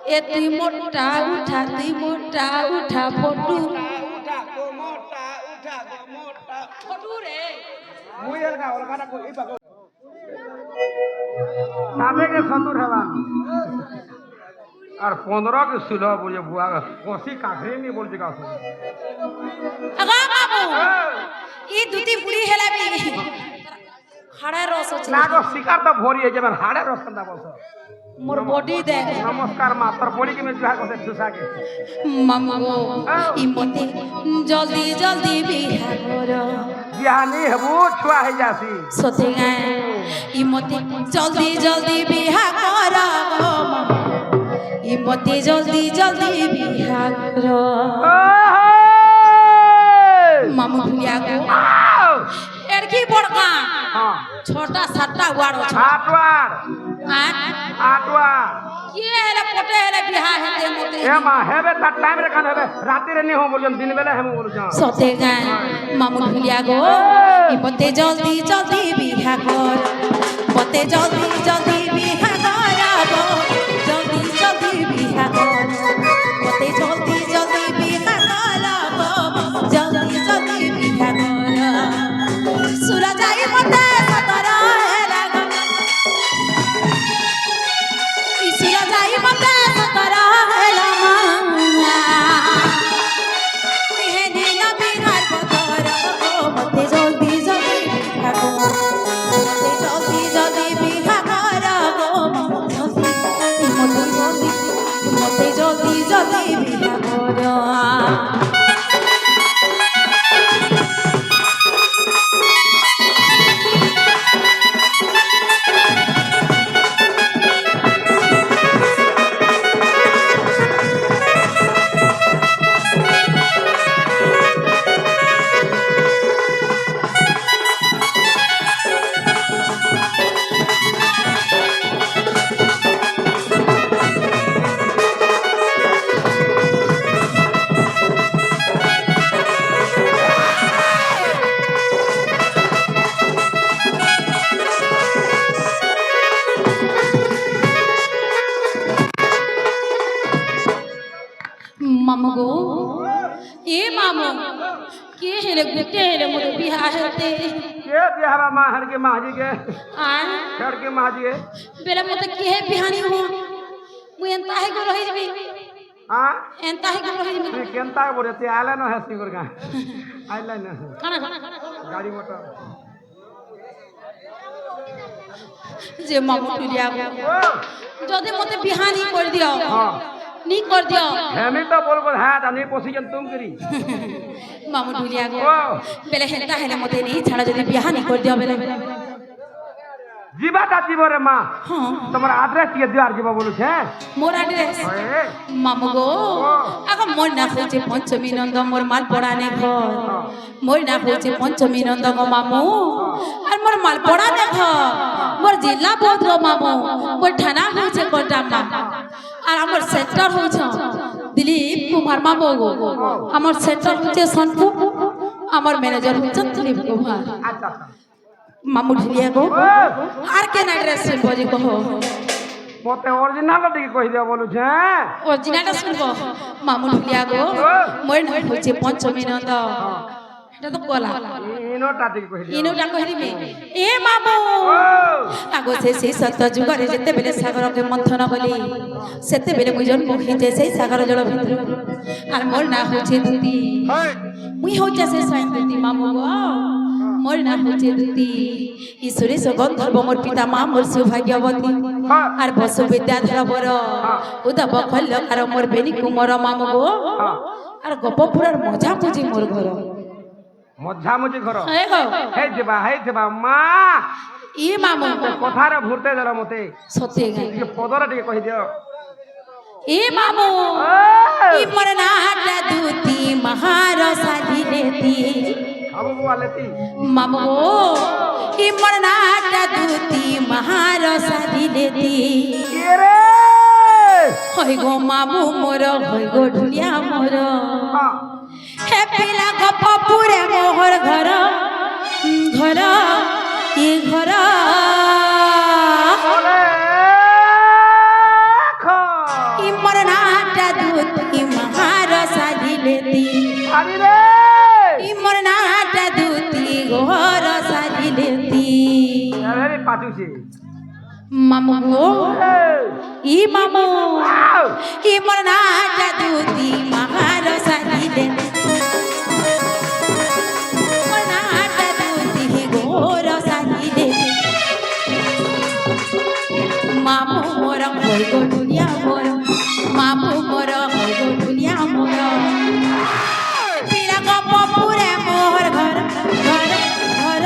এ তুই মোটা উঠা তুই মোটা উঠা ফটু উঠা গো মোটা উঠা গো মোটা ফটু রে মুই এর গা ওর গানা কই পাগল সাবে কে সতুর হেবা আর 15 के सुलो बोले बुआ कोसी काखरे में बोल दिखा सो আগা বাবু ই দুটি বুড়ি হেলাবি হাড়া রস আছে লাগো শিকার তো ভরি है जब हाड़े रस कंदा बोलছো মোর বডি দেখ नमस्कार मातर बॉडी के में जुहा को ठुसा के মামা গো ই মতে জলদি জলদি বিহা কর बिहानी हबू छुआ है जासी সতে গায় ই মতে জলদি জলদি বিহা কর গো মামা ই মতে জলদি জলদি বিহা কর মামু ভুলিয়া গো এর কি বড়কা हां छोटा साटा वार छ आटवार आटवार के हेले पटे हेले बिहा हेते मोते ए मां हेबे त टाइम रे खान हेबे राती रे नि हो बोलजन दिन बेला हम बोलज सते गाय मामू भुलिया गो ई मते जल्दी जल्दी बिहा कर मते जल्दी जल्दी बिहा कर गो जल्दी जल्दी बिहा कर मते जल्दी जल्दी बिहा कर गो जल्दी जल्दी बिहा कर सूरज आई मते सतरा हेला गो ई सूरज आई मते सतरा हेला मां हे नीला बिहार बतर गो मते जल्दी जल्दी बिहा कर मते जल्दी जल्दी बिहा कर गो मते जल्दी जल्दी बिहा कर मामू गो ए मामू के हेले गुटे हेले मोर बिहा हेते के बिहावा मां हर के माजी के आ हर के माजी के बेला मते के हे बिहानी हो मु एंता हे गो रही जबी हां एंता हे गो रही जबी तू केनता बोले ते आले न है सिंगर का आइला न खाना गाड़ी मोटर जे मामू टुलिया गो ओ जदि मते बिहानी कर दियो हां नी कर दियो हमें तो बोल बोल हां जानी पोजीशन तुम करी मामू टुलिया गो ओ बेले हेंता हेले मते नी छाड़ा जदि बिहानी कर दियो बेले जीवाटा जीवरे मां हां तुम्हारा एड्रेस ये द्वार जीवा बोलु छे मोर एड्रेस ओए मामू गो आगो मोर ना होचे पंचमी नंद मोर माल पड़ाने घर मोर ना होचे पंचमी नंद गो मामू और मोर माल पड़ाने घर मोर जिला बोध गो मामू मोर थाना होचे कोटामा और हमर सेक्टर होचे दिलीप कुमार मामू गो हमर सेक्टर होचे सोनपुर हमर मैनेजर होचे दिलीप कुमार अच्छा मामू ढिलिया गो आर के एड्रेस सुन बजी कहो मोते ओरिजिनल टिके कहि दिया बोलु छे ओरिजिनल सुनबो मामू ढिलिया गो मोर ना होचे पंचमी नंद এটা তো কলা इनो टाटिके कहि दिया ইনোটা কহিবি এ মামু আগো সে সত্য যুগরে যেতে বেলে সাগরকে মন্থন কলি সেতে বেলে মুই জন্ম হইতে সেই সাগর জল ভিতর আর মোর না হচ্ছে দুতি মুই হচ্ছে সে সাইন দুতি মামু গো মোর না হচ্ছে দুতি ঈশ্বরে গন্ধর্ব মোর পিতা মা মোর সৌভাগ্যবতী আর বসু বিদ্যাধর বর উদা বখল্য আর মোর বেনি কুমর মামু গো আর গপপুরার মজা মুজি মোর ঘর মজ্জা মুজি ঘর হে গো হে যেবা মা ই মামু কথারে ভুরতে জরা মতে সত্যি গাই যে পদরা টিকে কহি দিও ই মামু ই মোর নাটা দুতি মহার সাজিলে দি আবু বুয়া লেতি মামু ই মোর নাটা দুতি মহার সাজিলে দি কে রে হই গো মামু মোর হই গো ঢুলিয়া মোর हां হে পিলা গপপুরে মোহর ঘর ঘর ই ঘর ওলে খা ই মোর দুতি মহার সাজিলেতি আরে রে মোর নাটা দুতি ঘর সাজিলেতি আরে পাতুছে মামু গো ই মামু আউ ই মোর নাটা দুতি মহার সাজিলেতি মোর নাটা দুতি ঘর সাজিলেতি মামু মোর হই গো দুনিয়া মোর মামু মোর হই গো দুনিয়া মোর পিলা গপুরে মোর ঘর ঘর ঘর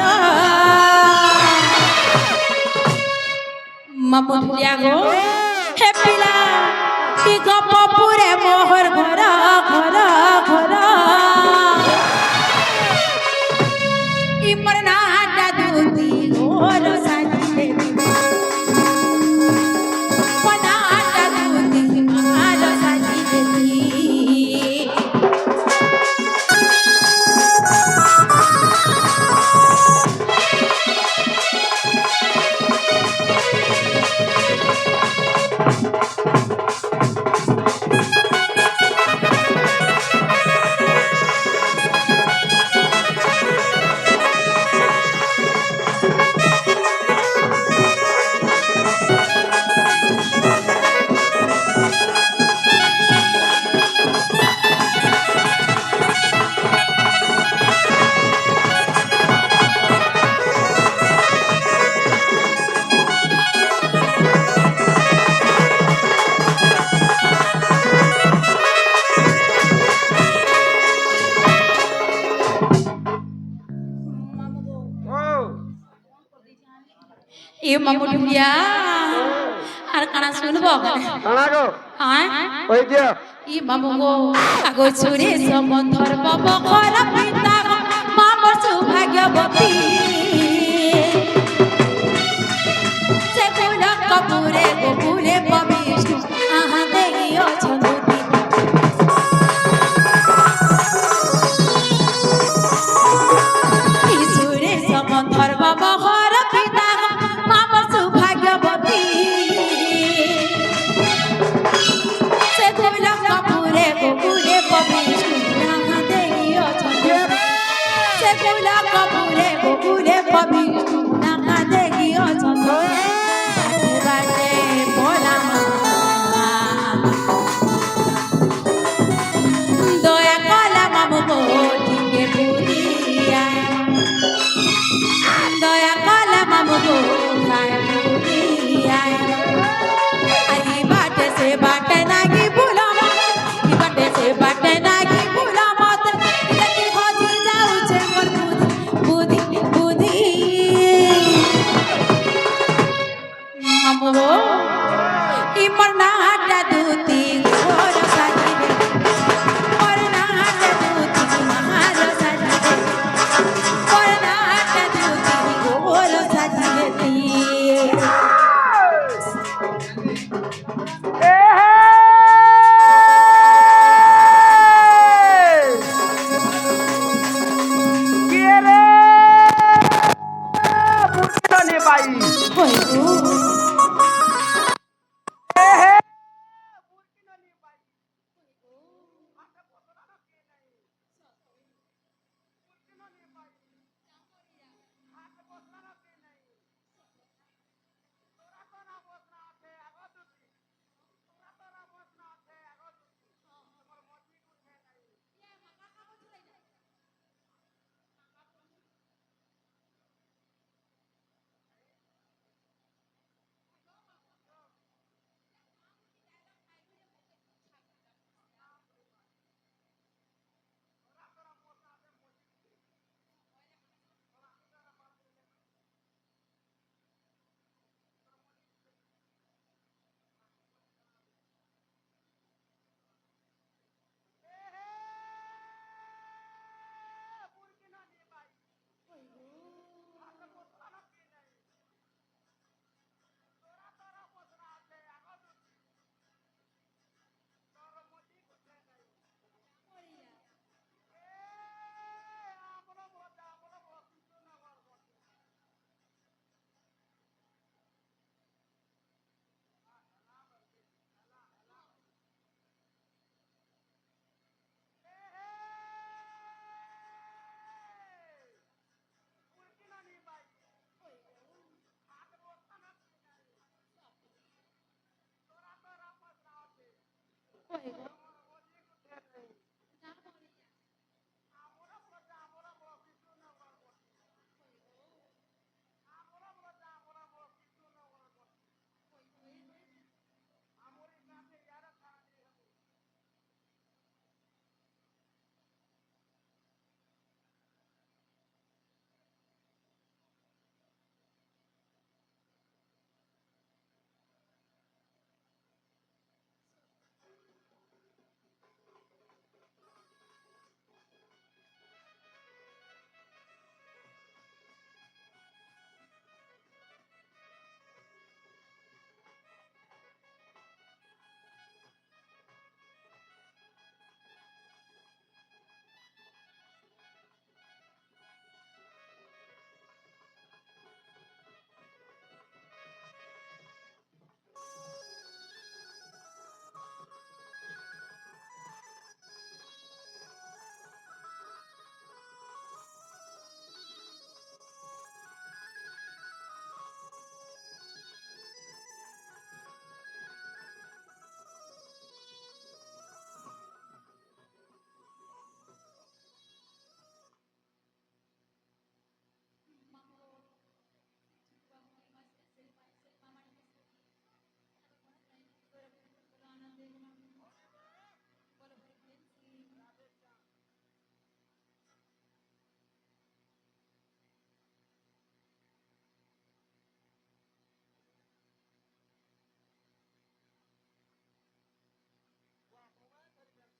মামু দুনিয়া গো হে পিলা কি গপুরে মোর ঘর ঘর ঘর ইমর নাটা দুতি ঘর সাজিলে এ মামু ঢুলিয়া আর কানা শুনবো কানা গো হ্যাঁ ওই যে ই মামু গো আগো ছুরে সমন্ধর বাবা ঘর পিতা মামর সৌভাগ্যবতী সে কুলা কপুরে গোপুরে পবিষ্ণু আহা দেখিও ছন্দুতি ইসুরে সমন্ধর বাবা ঘর পিতা মামর সৌভাগ্যবতী সে কুলা কপুরে গোপুরে পবিষ্ণু আহা দেখিও ছন্দুতি সে কুলা কপুরে গোপুরে পবিষ্ণু আহা দেখিও ছন্দুতি বাজে ভোলা মামা দয়া কলা মামু গো ঠিকে বুড়িয়া দয়া কলা মামু গো খায় বুড়িয়া আই বাটে সে বাটে নাকি ভুলা ই বাটে সে বাটে নাকি ভুলা মত দেখি হজি যাউছে মোর বুদ্ধি বুদ্ধি মামু গো ইমর নাটা দুতি ঘর সাজিলে মোর নাটা দুতি মহার সাজিলে মোর নাটা দুতি ঘর সাজিলে এ হে কে রে বুঝতে পাই হইতো এ হে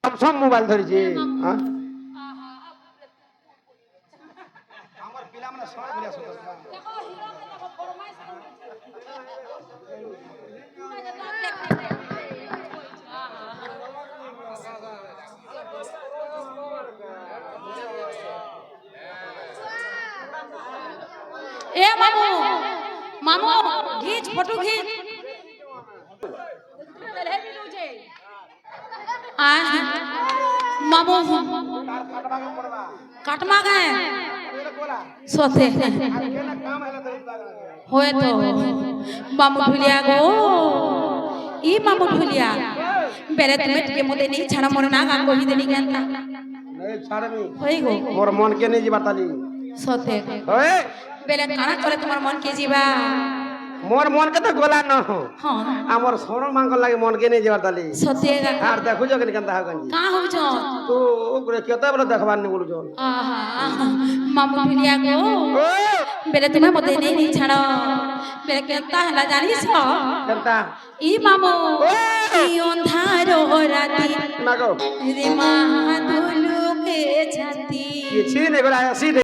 সব মোবাইল ধরিছি হ্যাঁ আমার পিলাମାନେ সব বিলা সুন্দর এ মামু মামু ঘিচ ফটো ঘিচ মামু কাটমা গায়ে সতে হয়ে তো মামু ঢুলিয়া গো ই মামু ঢুলিয়া বেড়ে তুমি টিকে মতে নেই ছাড়া মনে না গান কহি দেনি গান ছাড়বি হই গো মোর মন কে নেই যাবা তালি সতে ওই বেলে কানা করে তোমার মন কে ଯିବା মোর মন কে তো গোলা ন হ্যাঁ আমার সরল মাঙ্গ লাগে মন কে নেই যাবা তালি সতে আর দেখুছ কেন কেনতা হাগঞ্জি কা হউছ তো ওগুলো কেতে বলে দেখবার নি বলুছ আহা মামু ঢুলিয়া গো বেলে তুমি মতে নেই ছাড় বেলে কেনতা হেলা জানিছ কেনতা ই মামু ই অন্ধার রাতি না গো রে মা দুলুকে ছাতি কিছু নেই গোলা আসি